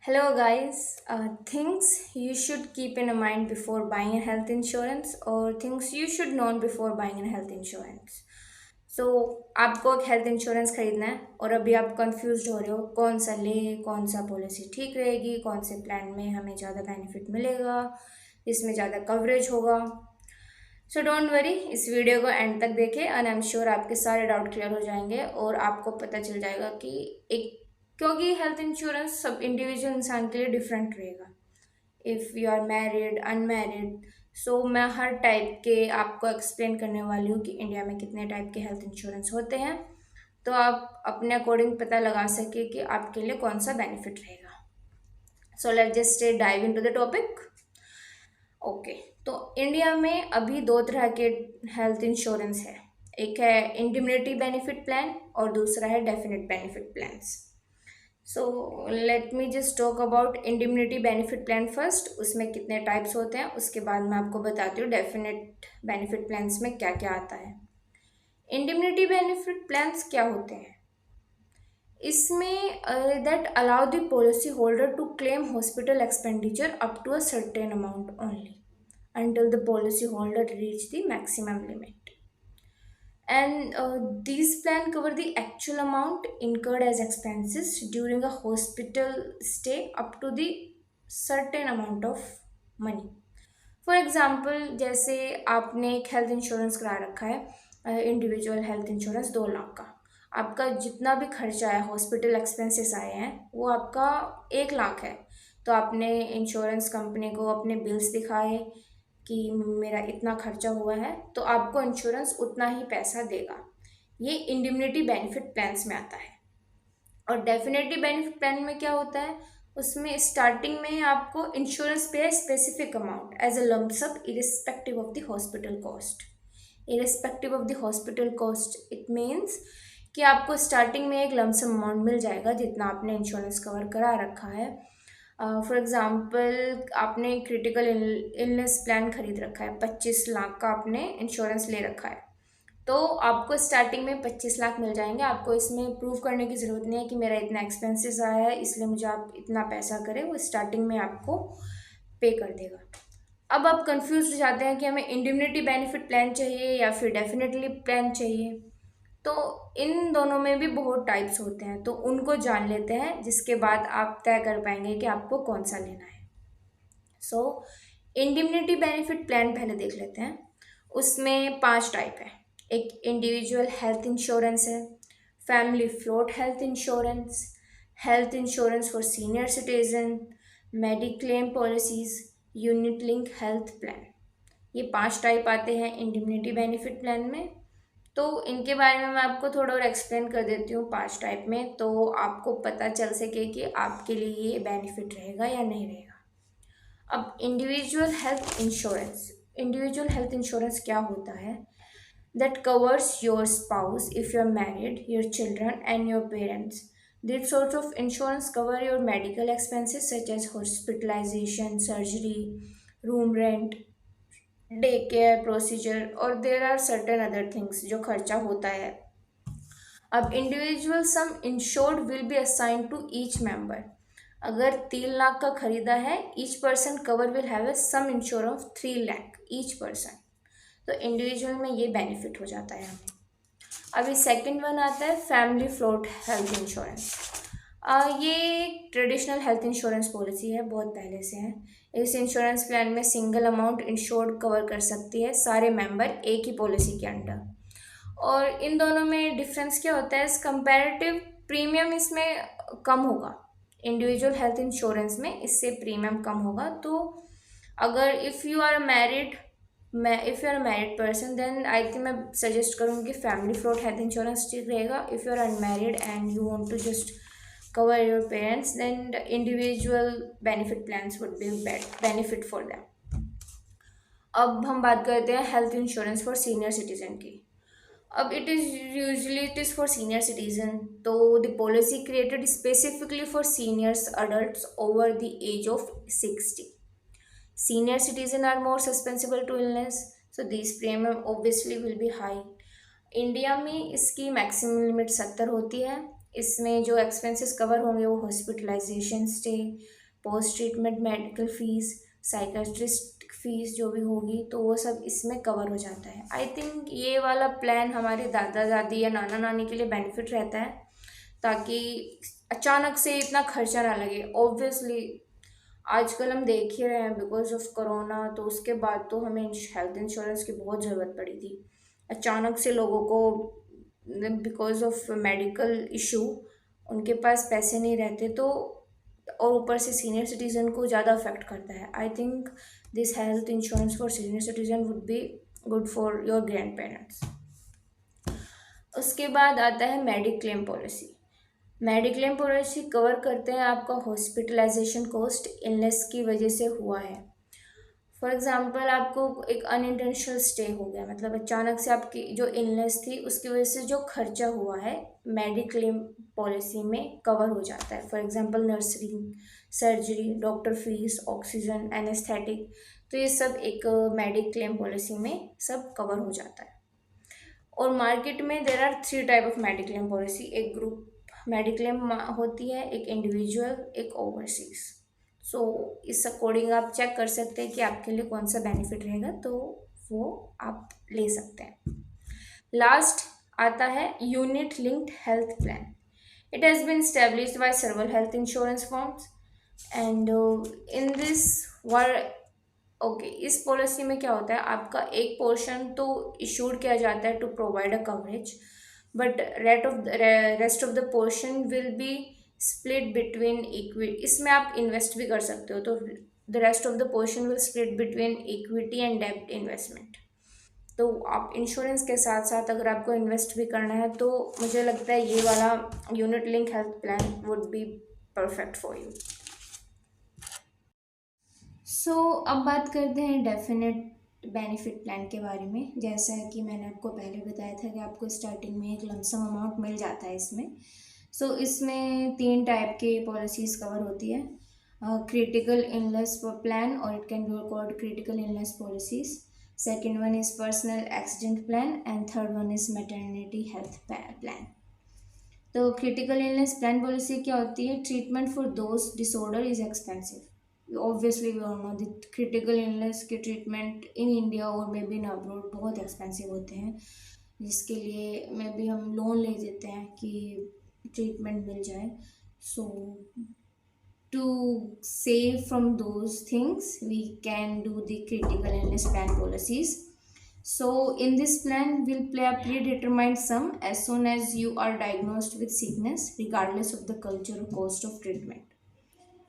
Hello, guys. Things you should keep in mind before buying a health insurance, or things you should know before buying a health insurance. सो आपको एक health insurance खरीदना है और अभी आप confuse हो रहे हो कौन सा ले, कौन सा पॉलिसी ठीक रहेगी, कौन से प्लान में हमें ज़्यादा बेनिफिट मिलेगा, इसमें ज़्यादा कवरेज होगा। सो डोंट वरी, इस वीडियो को एंड तक देखें एंड आई एम श्योर आपके सारे डाउट क्लियर हो जाएंगे और आपको पता चल जाएगा कि एक क्योंकि हेल्थ इंश्योरेंस सब इंडिविजुअल इंसान के लिए डिफरेंट रहेगा। If you are married, unmarried, so मैं हर टाइप के आपको एक्सप्लेन करने वाली हूँ कि इंडिया में कितने टाइप के हेल्थ इंश्योरेंस होते हैं, तो आप अपने अकॉर्डिंग पता लगा सके कि आपके लिए कौन सा बेनिफिट रहेगा। So let's just dive into the topic. Okay, तो इंडिया में अभी दो तरह के हेल्थ इंश्योरेंस है। एक है इंडिमनिटी बेनिफिट प्लान और दूसरा है definite benefit plans. So let me just talk about indemnity benefit plan first. उसमें कितने टाइप्स होते हैं, उसके बाद मैं आपको बताती हूँ डेफिनेट बेनिफिट प्लान्स में क्या क्या आता है। इंडिमनिटी बेनिफिट प्लान्स क्या होते हैं? इसमें that allow the policy holder to claim hospital expenditure up to a certain amount only until the policyholder reach the maximum limit. And these plan cover the actual amount incurred as expenses during a hospital stay up to the certain amount of money. For example, जैसे आपने एक health insurance करा रखा है, individual health insurance 2 lakh का। आपका जितना भी खर्चा है, हॉस्पिटल एक्सपेंसेस आए हैं, वो आपका 1 लाख है। तो आपने इंश्योरेंस कंपनी को अपने बिल्स दिखाए कि मेरा इतना खर्चा हुआ है, तो आपको इंश्योरेंस उतना ही पैसा देगा। ये इंडिमनिटी बेनिफिट प्लान्स में आता है। और डेफिनेटली बेनिफिट प्लान में क्या होता है, उसमें स्टार्टिंग में आपको insurance pay specific amount as a lump sum irrespective of the hospital cost. Irrespective of the hospital cost it means कि आपको स्टार्टिंग में एक लम्प सम अमाउंट मिल जाएगा जितना आपने इंश्योरेंस कवर करा रखा है। फॉर एग्जाम्पल, आपने क्रिटिकल इलनेस प्लान खरीद रखा है, 25 लाख का आपने इंश्योरेंस ले रखा है, तो आपको स्टार्टिंग में 25 लाख मिल जाएंगे। आपको इसमें प्रूव करने की ज़रूरत नहीं है कि मेरा इतना एक्सपेंसेस आया है इसलिए मुझे आप इतना पैसा करें, वो स्टार्टिंग में आपको पे कर देगा। अब आप कंफ्यूज हो जाते हैं कि हमें इंडिमनिटी बेनिफिट प्लान चाहिए या फिर डेफिनेटली प्लान चाहिए। तो इन दोनों में भी बहुत टाइप्स होते हैं, तो उनको जान लेते हैं, जिसके बाद आप तय कर पाएंगे कि आपको कौन सा लेना है। सो इंडिमनिटी बेनिफिट प्लान पहले देख लेते हैं। उसमें 5 टाइप है। एक इंडिविजुअल हेल्थ इंश्योरेंस है, family float health insurance for senior citizen, mediclaim policies, unit link health plan. ये 5 टाइप आते हैं इंडिमनिटी बेनिफिट प्लान में। तो इनके बारे में मैं आपको थोड़ा और एक्सप्लेन कर देती हूँ 5 टाइप में, तो आपको पता चल सके कि आपके लिए ये बेनिफिट रहेगा या नहीं रहेगा। अब इंडिविजुअल हेल्थ इंश्योरेंस क्या होता है? That covers your spouse if you are married, your children and your parents. These sorts of insurance cover your medical expenses such as hospitalization, surgery, room rent, day care procedure और there are certain other things जो खर्चा होता है। अब individual sum insured will be assigned to each member. अगर 3 लाख का खरीदा है, each person cover will have a sum insure of 3 lakh each person. तो इंडिविजुअल में ये बेनिफिट हो जाता है हमें। अभी सेकंड वन आता है फैमिली फ्लोट हेल्थ इंश्योरेंस। ये ट्रेडिशनल हेल्थ इंश्योरेंस पॉलिसी है, बहुत पहले से है। इस इंश्योरेंस प्लान में सिंगल अमाउंट इंश्योर्ड कवर कर सकती है सारे मेंबर एक ही पॉलिसी के अंडर। और इन दोनों में डिफरेंस क्या होता है? इस कंपैरेटिव प्रीमियम इसमें कम होगा। इंडिविजुअल हेल्थ इंश्योरेंस में इससे प्रीमियम कम होगा। तो अगर if you are married person, then I think मैं सजेस्ट करूँगी फैमिली फ्लोट हेल्थ इंश्योरेंस ठीक रहेगा। If you are unmarried and you want to just cover your parents, then the individual benefit plans would be benefit for them. अब हम बात करते हैं health insurance for senior citizen की। अब it is for senior citizen, तो the policy created specifically for seniors adults over the age of 60। Senior citizen are more susceptible to illness, so this premium obviously will be high. India में इसकी maximum limit 70 होती है। इसमें जो expenses cover होंगे वो hospitalisation stay, post treatment medical fees, psychiatrist fees जो भी होगी तो वो सब इसमें कवर हो जाता है। आई थिंक ये वाला प्लान हमारे दादा दादी या नाना नानी के लिए बेनिफिट रहता है, ताकि अचानक से इतना खर्चा ना लगे। ऑब्वियसली आजकल हम देख ही रहे हैं बिकॉज ऑफ कोरोना, तो उसके बाद तो हमें हेल्थ इंश्योरेंस की बहुत ज़रूरत पड़ी थी। अचानक से लोगों को बिकॉज ऑफ मेडिकल इशू उनके पास पैसे नहीं रहते, तो और ऊपर से सीनियर सिटीजन को ज़्यादा अफेक्ट करता है। आई think this health insurance for senior citizen would be good for your grand parents. उसके बाद आता है mediclaim policy. Mediclaim policy cover करते हैं आपका हॉस्पिटलाइजेशन कॉस्ट इलनेस की वजह से हुआ है। फॉर एग्जाम्पल आपको एक अनइंटेंशनल स्टे हो गया, मतलब अचानक से आपकी जो इलनेस थी उसकी वजह से जो खर्चा हुआ है मेडिक्लेम पॉलिसी में कवर हो जाता है। For example nursing, surgery, doctor fees, oxygen, anaesthetic, तो ये सब एक मेडिक्लेम पॉलिसी में सब कवर हो जाता है। और मार्केट में there are three type of mediclaim policy. एक ग्रुप मेडिक्लेम होती है, एक इंडिविजुअल, एक ओवरसीज। सो इस अकॉर्डिंग आप चेक कर सकते हैं कि आपके लिए कौन सा बेनिफिट रहेगा, तो वो आप ले सकते हैं। लास्ट आता है unit linked health plan. It has been established by several health insurance firms and in this were okay इस पॉलिसी में क्या होता है, आपका एक पोर्शन तो इशूड किया जाता है to provide a coverage, but rest of the portion will be split between equity. इसमें आप इन्वेस्ट भी कर सकते हो, तो the rest of the portion will split between equity and डेब्ट इन्वेस्टमेंट। तो आप इंश्योरेंस के साथ साथ अगर आपको इन्वेस्ट भी करना है तो मुझे लगता है ये वाला unit link health plan would be perfect for you. So अब बात करते हैं डेफिनेट बेनिफिट प्लान के बारे में। जैसा कि मैंने आपको पहले बताया था कि आपको स्टार्टिंग में एक लमसम अमाउंट मिल जाता है इसमें। इसमें तीन टाइप के पॉलिसीज़ कवर होती है। क्रिटिकल इलनेस प्लान, और it can be called critical illness policies. Second one is personal accident plan and third one is maternity health plan. तो क्रिटिकल इलनेस प्लान पॉलिसी क्या होती है, treatment for those disorder is expensive. Obviously we all know that critical illness के treatment in India और may be in abroad बहुत expensive होते हैं, जिसके लिए मे बी हम लोन ले देते हैं कि ट्रीटमेंट मिल जाए। सो to save from those things we can do the critical illness plan policies. So in this plan we'll pay a predetermined sum as soon as you are diagnosed with sickness, regardless of the culture or cost of treatment.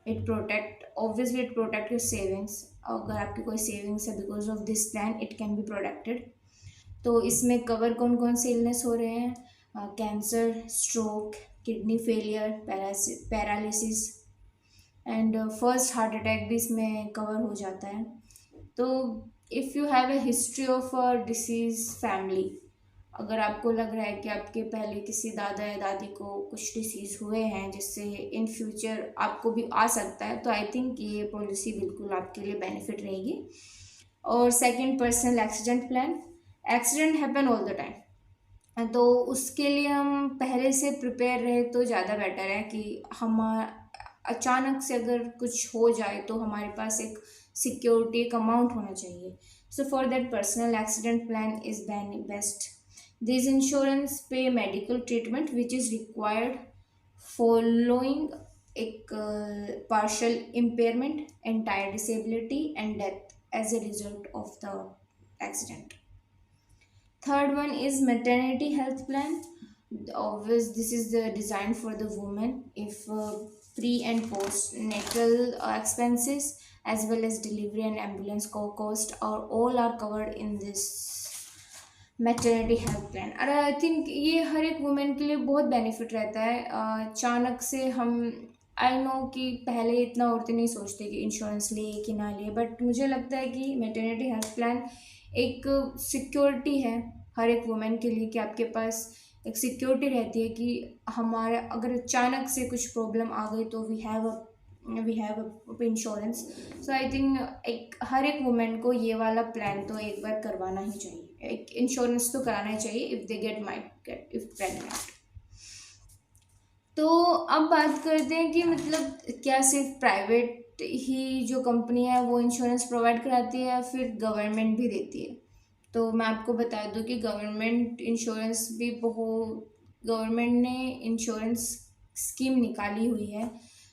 It protect, obviously it protect your savings। अगर आपकी कोई savings है because of this plan it can be protected. तो इसमें cover कौन कौन से illness हो रहे हैं, cancer, stroke, kidney failure, paralysis and first heart attack भी इसमें कवर हो जाता है। तो if you have a history of a disease family, अगर आपको लग रहा है कि आपके पहले किसी दादा या दादी को कुछ डिसीज़ हुए हैं जिससे इन फ्यूचर आपको भी आ सकता है, तो आई थिंक ये पॉलिसी बिल्कुल आपके लिए बेनिफिट रहेगी। और second, personal accident plan. Accident happen all the time, तो उसके लिए हम पहले से प्रिपेयर रहे तो ज़्यादा बेटर है कि हम अचानक से अगर कुछ हो जाए तो हमारे पास एक सिक्योरिटी, एक अमाउंट होना चाहिए। So for that personal accident plan is best. This insurance pay medical treatment which is required following एक partial impairment, entire disability and death as a result of the accident. Third one is maternity health plan. Obvious, this is the design for the woman. If pre and postnatal expenses as well as delivery and ambulance cost are all are covered in this maternity health plan. और I think ये हर एक women के लिए बहुत benefit रहता है। अचानक से हम, आई नो कि पहले इतना औरतें नहीं सोचती कि इंश्योरेंस ले कि ना ले, बट मुझे लगता है कि मैटरनिटी हेल्थ प्लान एक सिक्योरिटी है हर एक वुमेन के लिए, कि आपके पास एक सिक्योरिटी रहती है कि हमारा अगर अचानक से कुछ प्रॉब्लम आ गई तो we have insurance. So I think एक हर एक वुमेन को ये वाला प्लान तो एक बार करवाना ही चाहिए, एक इंश्योरेंस तो कराना ही चाहिए if they get might get if pregnant. तो अब बात करते हैं कि मतलब क्या सिर्फ प्राइवेट ही जो कंपनी है वो इंश्योरेंस प्रोवाइड कराती है या फिर गवर्नमेंट भी देती है। तो मैं आपको बता दूं कि गवर्नमेंट इंश्योरेंस भी बहुत, गवर्नमेंट ने इंश्योरेंस स्कीम निकाली हुई है,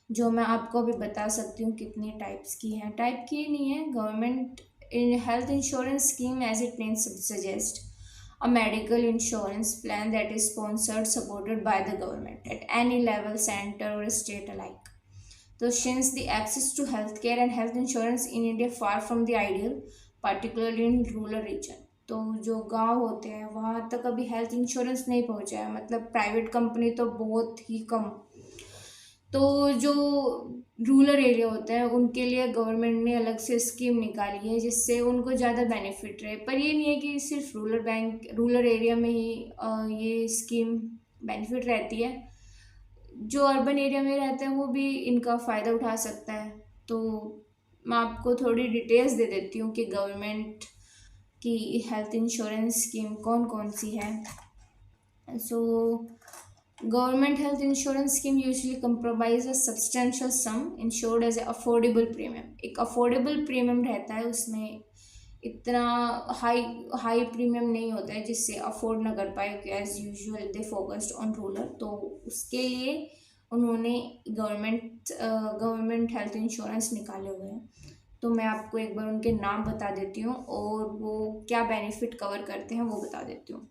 जो मैं आपको अभी बता सकती हूँ कितनी टाइप्स की हैं। टाइप की नहीं है, government in health insurance scheme as it name suggest a medical insurance plan that is sponsored, supported by the government at any level, center or state alike. So, since the access to healthcare and health insurance in India far from the ideal, particularly in rural region, तो जो गांव होते हैं वहाँ तक अभी health insurance नहीं पहुँचा है, मतलब प्राइवेट कंपनी तो बहुत ही कम। तो जो रूरल एरिया होता है उनके लिए गवर्नमेंट ने अलग से स्कीम निकाली है जिससे उनको ज़्यादा बेनिफिट रहे। पर ये नहीं है कि सिर्फ रूरल एरिया में ही ये स्कीम बेनिफिट रहती है, जो अर्बन एरिया में रहते हैं वो भी इनका फ़ायदा उठा सकता है। तो मैं आपको थोड़ी डिटेल्स दे देती हूँ कि गवर्नमेंट की हेल्थ इंश्योरेंस स्कीम कौन कौन सी है। सो government health insurance scheme usually comprise a substantial sum insured as a affordable premium। एक affordable premium रहता है, उसमें इतना हाई हाई प्रीमियम नहीं होता है जिससे अफोर्ड ना कर पाए, क्योंकि as usual they focused on rural. तो उसके लिए उन्होंने गवर्नमेंट हेल्थ इंश्योरेंस निकाले हुए हैं। तो मैं आपको एक बार उनके नाम बता देती हूँ और वो क्या बेनिफिट कवर करते हैं वो बता देती हूँ।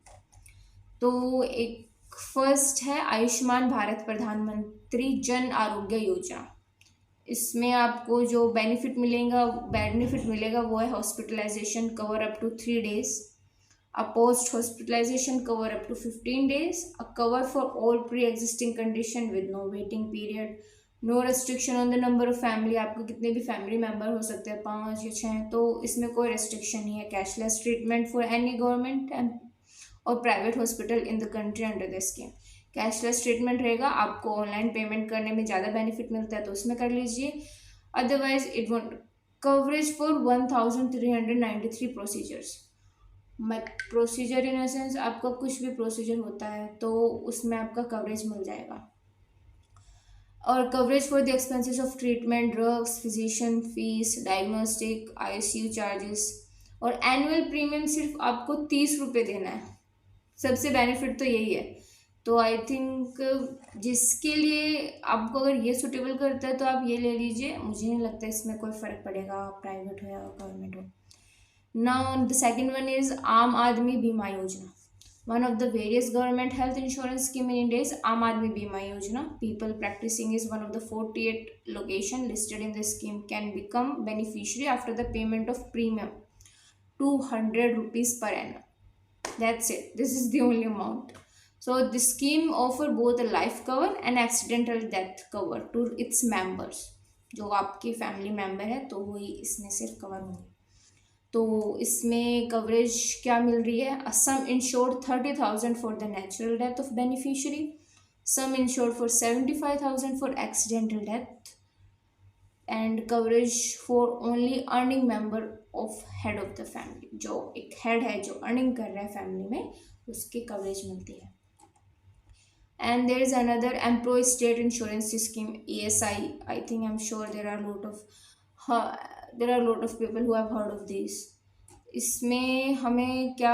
तो एक फर्स्ट है आयुष्मान भारत प्रधानमंत्री जन आरोग्य योजना। इसमें आपको जो बेनिफिट मिलेगा वो है hospitalization cover up to 3 days, a post hospitalization cover up to 15 days, a cover for all pre-existing condition with no waiting period, no restriction on the number of family. आपको कितने भी फैमिली मेम्बर हो सकते हैं, 5 या 6, तो इसमें कोई रेस्ट्रिक्शन नहीं है। Cashless treatment for any government and और private hospital in the country under the scheme. Cashless treatment रहेगा, आपको ऑनलाइन पेमेंट करने में ज़्यादा बेनिफिट मिलता है तो उसमें कर लीजिए, otherwise it won't. Coverage for 1393 procedures. मत प्रोसीजर इन सेंस आपका कुछ भी प्रोसीजर होता है तो उसमें आपका कवरेज मिल जाएगा। और coverage for the expenses of treatment, drugs, physician fees, diagnostic, ICU charges. और एनुअल प्रीमियम सिर्फ आपको 30 रुपये देना है। सबसे बेनिफिट तो यही है। तो आई थिंक जिसके लिए आपको अगर ये सुटेबल करता है तो आप ये ले लीजिए। मुझे नहीं लगता इसमें कोई फ़र्क पड़ेगा प्राइवेट हो या गवर्नमेंट हो। Now the second one is आम आदमी बीमा योजना। One of the various government health insurance scheme in India is Aam Aadmi Bima Yojana. People practicing is one of the 48 location listed in the scheme can become beneficiary after the payment of premium 200 rupees per annum. That's it. This is the only amount. So the scheme offer both a life cover and accidental death cover to its members. जो आपके family member है तो वही इसमें सिर्फ cover होंगे। तो इसमें कवरेज क्या मिल रही है? सम insured 30,000 for the natural death of beneficiary, some insured for 75,000 for accidental death, and coverage for only earning member of head of the family. जो एक हेड है जो अर्निंग कर रहा है फैमिली में, उसकी कवरेज मिलती है। And there is another employee state insurance scheme, ESI. I think I'm sure there are a lot of people who have heard of these. इसमें हमें क्या,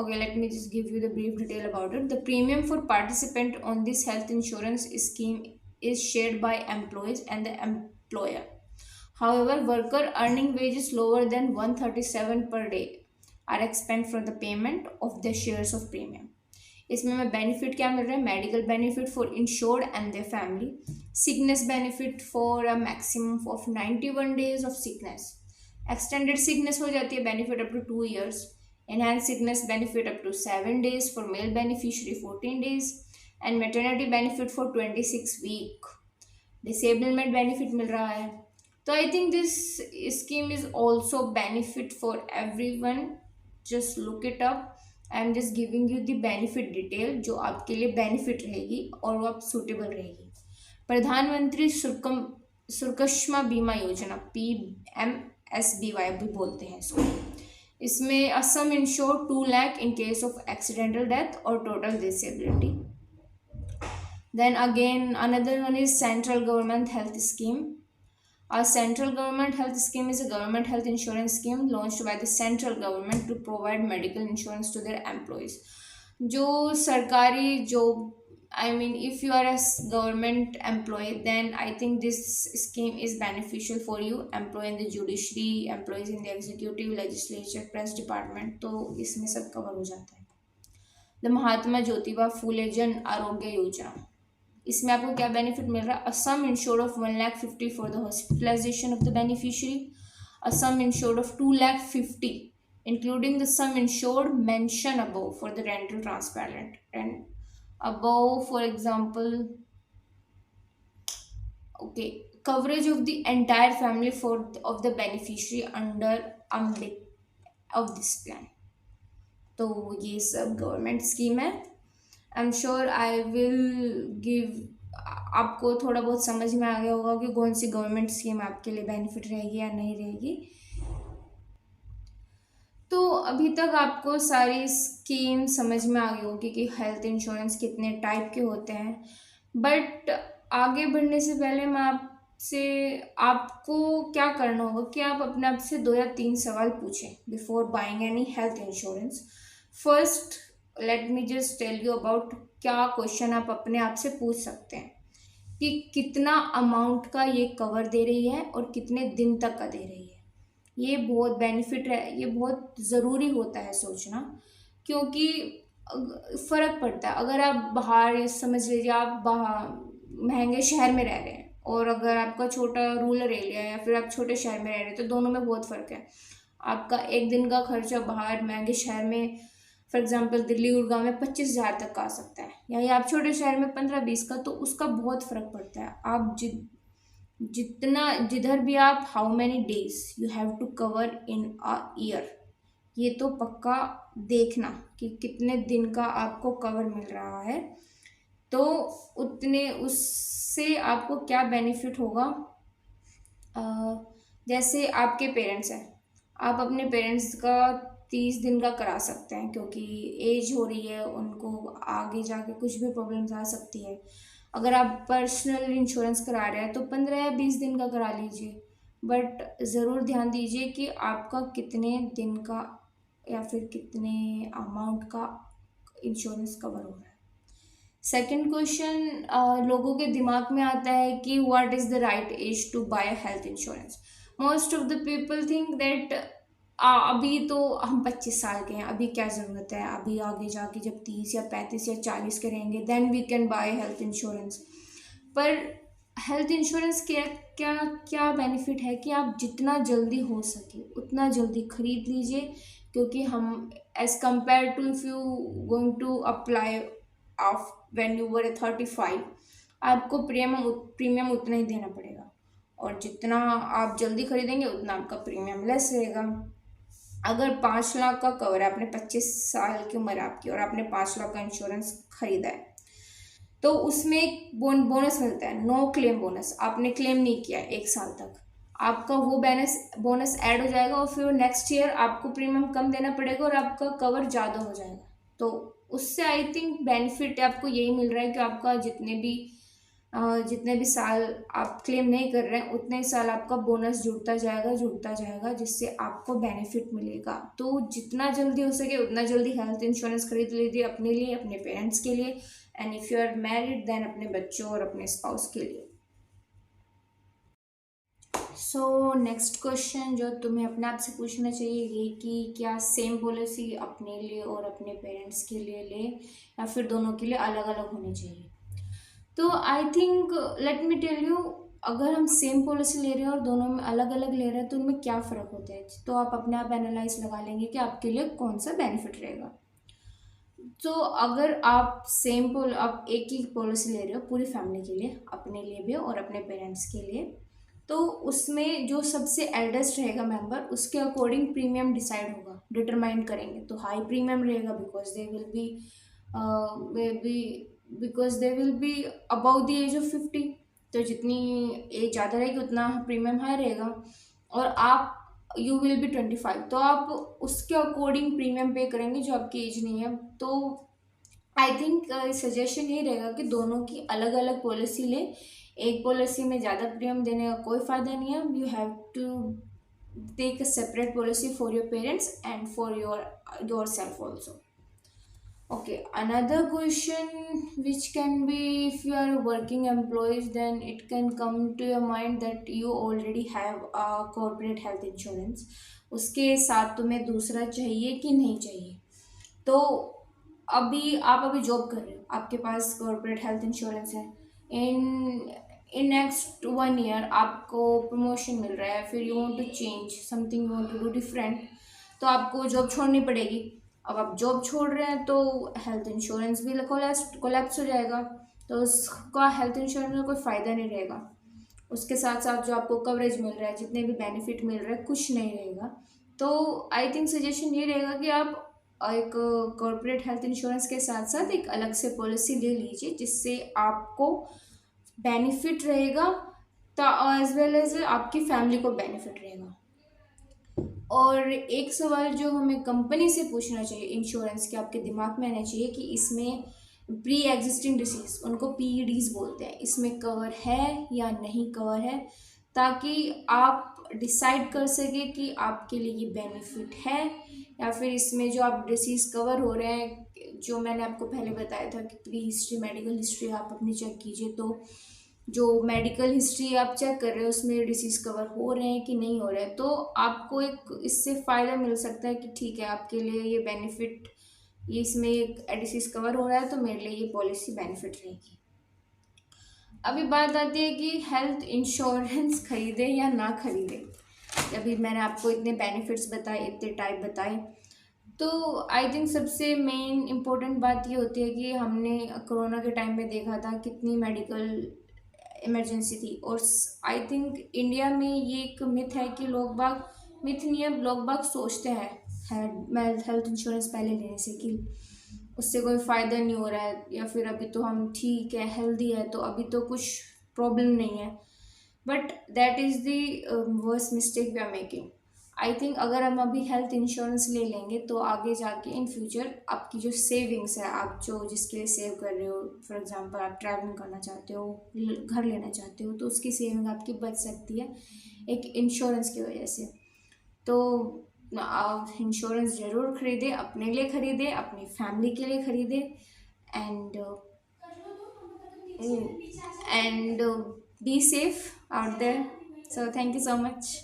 okay, let me just give you the brief detail about it. The premium for participant on this health insurance scheme is shared by employees and the employer. However, worker earning wages lower than 137 per day are expensed from the payment of the shares of premium. इसमें हमें benefit क्या मिल रहा है? Medical benefit for insured and their family, sickness benefit for a maximum of 91 days of sickness, extended sickness हो जाती है benefit up to 2 years, enhanced sickness benefit up to 7 days for male beneficiary, 14 days, and maternity benefit for 26 week। Disablement benefit मिल रहा है। तो I think this scheme is also benefit for everyone. Just look it up. I am just giving you the benefit detail जो आपके लिए benefit रहेगी और वो आप सूटेबल रहेगी। प्रधानमंत्री सुरक्षमा बीमा योजना, PMSBY भी बोलते हैं इसको। इसमें a sum insure 2 lakh in case of accidental death और total disability. Then again, another one is central government health scheme. A central government health scheme is a government health insurance scheme launched by the central government to provide medical insurance to their employees. जो सरकारी job, I mean, if you are a government employee, then I think this scheme is beneficial for you. Employee in the judiciary, employees in the executive, legislature, press department, तो इसमें सब cover हो जाता है. The Mahatma Jyotiba Phule Jan Arogya Yojana, इसमें आपको क्या benefit मिल रहा है? A sum insured of 1,50,000 for the hospitalization of the beneficiary, a sum insured of 2,50,000 including the sum insured mention above for the rental transparent and above, for example, okay, coverage of the entire family for of the beneficiary under umbrella of this plan. तो ये सब government scheme है. I am sure I will give, आपको थोड़ा बहुत समझ में आ गया होगा कि कौन सी गवर्नमेंट स्कीम आपके लिए बेनिफिट रहेगी या नहीं रहेगी. तो अभी तक आपको सारी स्कीम समझ में आ गई होगी कि हेल्थ इंश्योरेंस कितने टाइप के होते हैं. बट आगे बढ़ने से पहले मैं आपसे, आपको क्या करना होगा कि आप अपने आप से 2 या 3 सवाल पूछें before buying any health insurance. First, let me just tell you about क्या क्वेश्चन आप अपने आप से पूछ सकते हैं कि कितना अमाउंट का ये कवर दे रही है और कितने दिन तक का दे रही है. ये बहुत बेनिफिट है, ये बहुत ज़रूरी होता है सोचना, क्योंकि फ़र्क पड़ता है. अगर आप बाहर, समझ लीजिए आप बाहर महंगे शहर में रह रहे हैं और अगर आपका छोटा रूरल एरिया है या फिर आप छोटे शहर में रह रहे हैं, तो दोनों में बहुत फ़र्क है. आपका एक दिन का खर्चा बाहर महंगे शहर में, फॉर एग्जांपल दिल्ली गुड़गांव में 25,000 तक का आ सकता है, या ये आप छोटे शहर में 15-20 का, तो उसका बहुत फ़र्क पड़ता है. आप जितना जिधर भी आप, how many days you have to cover in a year, ये तो पक्का देखना कि कितने दिन का आपको कवर मिल रहा है. तो उतने उससे आपको क्या बेनिफिट होगा. जैसे आपके पेरेंट्स हैं, आप अपने पेरेंट्स का 30 दिन का करा सकते हैं, क्योंकि एज हो रही है, उनको आगे जाके कुछ भी प्रॉब्लम्स आ सकती है. अगर आप पर्सनल इंश्योरेंस करा रहे हैं तो 15 या 20 दिन का करा लीजिए. बट ज़रूर ध्यान दीजिए कि आपका कितने दिन का या फिर कितने अमाउंट का इंश्योरेंस कवर हो रहा है. सेकंड क्वेश्चन, लोगों के दिमाग में आता है कि what is the right age to buy health insurance. Most of the people think that अभी तो हम 25 साल के हैं, अभी क्या ज़रूरत है, अभी आगे जाके जब 30 या 35 या 40 के रहेंगे then we can buy health insurance. पर हेल्थ इंश्योरेंस के क्या क्या बेनिफिट है कि आप जितना जल्दी हो सके उतना जल्दी खरीद लीजिए, क्योंकि हम, as compare to if you going to apply of when you were 35, आपको प्रीमियम उतना ही देना पड़ेगा, और जितना आप जल्दी खरीदेंगे उतना आपका प्रीमियम लेस रहेगा. अगर 5 लाख का कवर है, आपने 25 साल की उम्र है आपकी और आपने 5 लाख का इंश्योरेंस खरीदा है, तो उसमें एक बोनस मिलता है, नो क्लेम बोनस. आपने क्लेम नहीं किया 1 साल तक, आपका वो बोनस ऐड हो जाएगा और फिर नेक्स्ट ईयर आपको प्रीमियम कम देना पड़ेगा और आपका कवर ज़्यादा हो जाएगा. तो उससे आई थिंक बेनिफिट आपको यही मिल रहा है कि आपका जितने भी साल आप क्लेम नहीं कर रहे हैं उतने ही साल आपका बोनस जुड़ता जाएगा, जिससे आपको बेनिफिट मिलेगा. तो जितना जल्दी हो सके उतना जल्दी हेल्थ इंश्योरेंस खरीद लीजिए अपने लिए, अपने पेरेंट्स के लिए, and if you are married then अपने बच्चों और अपने स्पाउस के लिए. सो नेक्स्ट क्वेश्चन जो तुम्हें अपने आप से पूछना चाहिए ये कि क्या सेम पॉलिसी अपने लिए और अपने पेरेंट्स के लिए ले, या फिर दोनों के लिए अलग अलग होनी चाहिए. तो I think, let me tell you, अगर हम सेम पॉलिसी ले रहे हैं और दोनों में अलग अलग ले रहे हैं तो उनमें क्या फ़र्क होता है, तो आप अपने आप एनालाइज लगा लेंगे कि आपके लिए कौन सा बेनिफिट रहेगा. तो अगर आप आप एक ही पॉलिसी ले रहे हो पूरी फैमिली के लिए, अपने लिए भी और अपने पेरेंट्स के लिए, तो उसमें जो सबसे एल्डेस्ट रहेगा मेंबर, उसके अकॉर्डिंग प्रीमियम डिसाइड होगा, डिटरमाइन करेंगे. तो हाई प्रीमियम रहेगा because they will be about the age of 50. तो जितनी एज ज़्यादा रहेगी उतना प्रीमियम हाई रहेगा. और आप, यू विल बी 25, तो आप उसके अकॉर्डिंग प्रीमियम पे करेंगे जो आपकी एज नहीं है. तो आई थिंक सजेशन ये रहेगा कि दोनों की अलग अलग पॉलिसी ले। एक पॉलिसी में ज़्यादा प्रीमियम देने का कोई फ़ायदा नहीं है। You have to take a separate policy for your parents and for yourself also. Okay, another question which can be, if you are working employees, then it can come to your mind that you already have a corporate health insurance. उसके साथ तुम्हें दूसरा चाहिए कि नहीं चाहिए? तो अभी जॉब कर रहे हो, आपके पास कॉर्पोरेट हेल्थ इंश्योरेंस है। इन इन नेक्स्ट 1 ईयर आपको प्रमोशन मिल रहा है, फिर you want to change something, you want to do different, तो आपको जॉब छोड़नी पड़ेगी। अब आप जॉब छोड़ रहे हैं तो हेल्थ इंश्योरेंस भी कोलैप्स हो जाएगा, तो उसका हेल्थ इंश्योरेंस में कोई फ़ायदा नहीं रहेगा। उसके साथ साथ जो आपको कवरेज मिल रहा है, जितने भी बेनिफिट मिल रहे हैं, कुछ नहीं रहेगा। तो आई थिंक सजेशन ये रहेगा कि आप एक कॉर्पोरेट हेल्थ इंश्योरेंस के साथ साथ एक अलग से पॉलिसी ले लीजिए, जिससे आपको बेनिफिट रहेगा, एज वेल एज आपकी फैमिली को बेनिफिट रहेगा। और एक सवाल जो हमें कंपनी से पूछना चाहिए इंश्योरेंस के, आपके दिमाग में आना चाहिए कि इसमें प्री एग्जिस्टिंग डिसीज, उनको पीईडीज बोलते हैं, इसमें कवर है या नहीं कवर है, ताकि आप डिसाइड कर सके कि आपके लिए ये बेनिफिट है या फिर इसमें जो आप डिसीज़ कवर हो रहे हैं, जो मैंने आपको पहले बताया था कि प्री हिस्ट्री, मेडिकल हिस्ट्री आप अपनी चेक कीजिए। तो जो मेडिकल हिस्ट्री आप चेक कर रहे हो उसमें डिसीज़ कवर हो रहे हैं कि नहीं हो रहे हैं, तो आपको एक इससे फ़ायदा मिल सकता है कि ठीक है, आपके लिए ये बेनिफिट, ये इसमें एक डिसीज़ कवर हो रहा है, तो मेरे लिए ये पॉलिसी बेनिफिट रहेगी। अभी बात आती है कि हेल्थ इंश्योरेंस खरीदे या ना खरीदे। अभी मैंने आपको इतने बेनिफिट्स बताए, इतने टाइप बताए, तो आई थिंक सबसे मेन इम्पोर्टेंट बात ये होती है कि हमने कोरोना के टाइम में देखा था कितनी मेडिकल इमरजेंसी थी। और आई थिंक इंडिया में ये एक मिथ है कि लोग बाग, मिथ नहीं है, लोग बाग सोचते हैं हेल्थ इंश्योरेंस पहले लेने से कि उससे कोई फ़ायदा नहीं हो रहा है, या फिर अभी तो हम ठीक है, हेल्दी है, तो अभी तो कुछ प्रॉब्लम नहीं है। But that is the worst mistake we are making. I think अगर हम अभी हेल्थ इंश्योरेंस ले लेंगे तो आगे जाके इन फ्यूचर आपकी जो सेविंग्स है, आप जो जिसके लिए सेव कर रहे हो, फॉर एग्जांपल आप ट्रैवलिंग करना चाहते हो, घर लेना चाहते हो, तो उसकी सेविंग आपकी बच सकती है एक इंश्योरेंस की वजह से। तो आप इंश्योरेंस ज़रूर खरीदें, अपने लिए खरीदें, अपनी फैमिली के लिए खरीदें, and and be safe out there. So thank you so much.